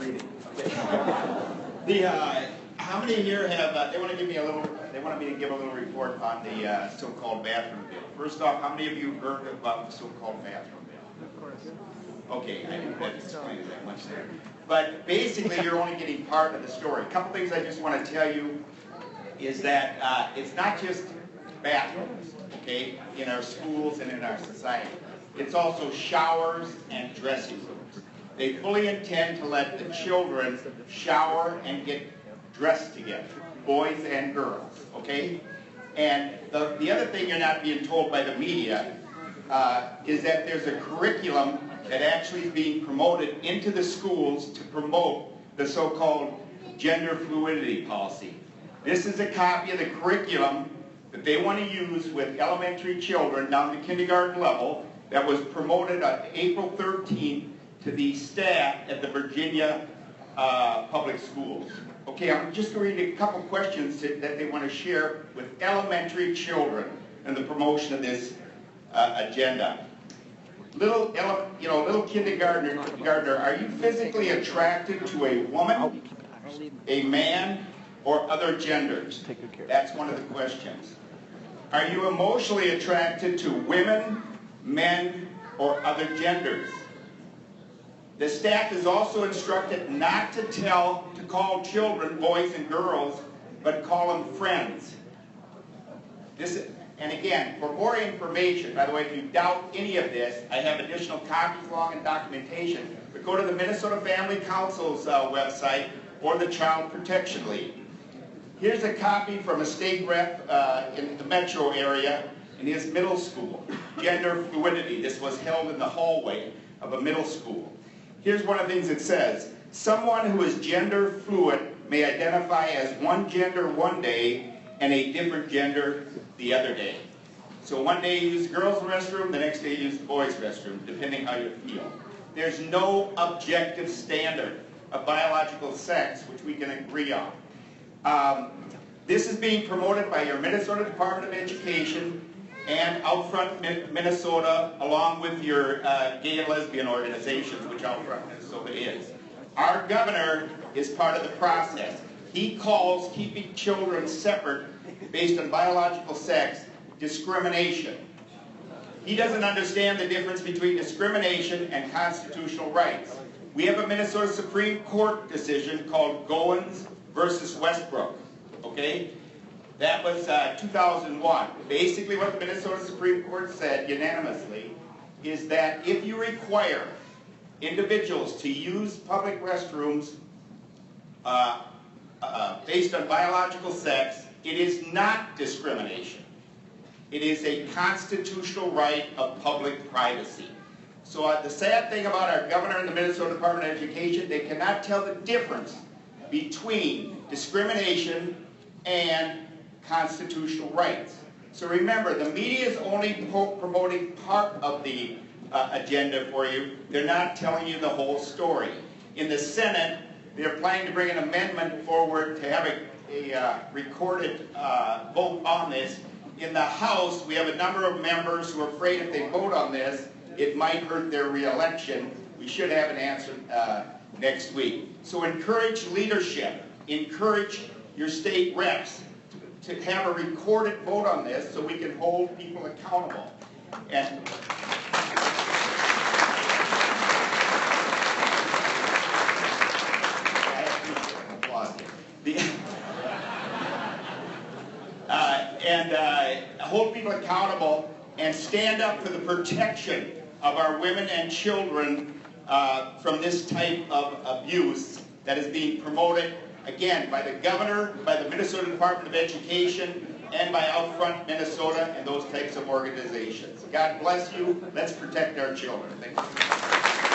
reading. Okay. How many here have? They want to give me a little. They want me to give a little report on the so-called bathroom bill. First off, how many of you heard about the so-called bathroom bill? Of course. Okay, I didn't have to explain it that much there. But basically, you're only getting part of the story. A couple things I just want to tell you is that it's not just bathrooms, okay, in our schools and in our society. It's also showers and dressing rooms. They fully intend to let the children shower and get dressed together, boys and girls, okay? And the other thing you're not being told by the media is that there's a curriculum that actually is being promoted into the schools to promote the so-called gender fluidity policy. This is a copy of the curriculum that they want to use with elementary children down to kindergarten level that was promoted on April 13th to the staff at the Virginia public schools. Okay, I'm just going to read a couple questions that they want to share with elementary children and the promotion of this agenda. Little kindergartner, are you physically attracted to a woman, a man, or other genders? That's one of the questions. Are you emotionally attracted to women, men, or other genders? The staff is also instructed not to call children boys and girls, but call them friends. And again, for more information, by the way, if you doubt any of this, I have additional copies along and documentation, but go to the Minnesota Family Council's website or the Child Protection League. Here's a copy from a state rep in the metro area in his middle school. Gender fluidity. This was held in the hallway of a middle school. Here's one of the things it says. Someone who is gender fluid may identify as one gender one day and a different gender the other day. So one day you use the girls' restroom, the next day you use the boys' restroom, depending how you feel. There's no objective standard of biological sex which we can agree on. This is being promoted by your Minnesota Department of Education and Outfront Minnesota, along with your gay and lesbian organizations, which Outfront Minnesota is. Our governor is part of the process. He calls keeping children separate based on biological sex discrimination. He doesn't understand the difference between discrimination and constitutional rights. We have a Minnesota Supreme Court decision called Goins versus Westbrook, okay? That was 2001. Basically what the Minnesota Supreme Court said unanimously is that if you require individuals to use public restrooms based on biological sex, it is not discrimination. It is a constitutional right of public privacy. So the sad thing about our governor and the Minnesota Department of Education, they cannot tell the difference between discrimination and constitutional rights. So remember, the media is only promoting part of the agenda for you. They're not telling you the whole story. In the Senate, they're planning to bring an amendment forward to have a recorded vote on this. In the House, we have a number of members who are afraid if they vote on this, it might hurt their re-election. We should have an answer next week. So encourage leadership. Encourage your state reps to have a recorded vote on this so we can hold people accountable. And hold people accountable and stand up for the protection of our women and children from this type of abuse that is being promoted, again, by the governor, by the Minnesota Department of Education, and by Outfront Minnesota and those types of organizations. God bless you. Let's protect our children. Thank you.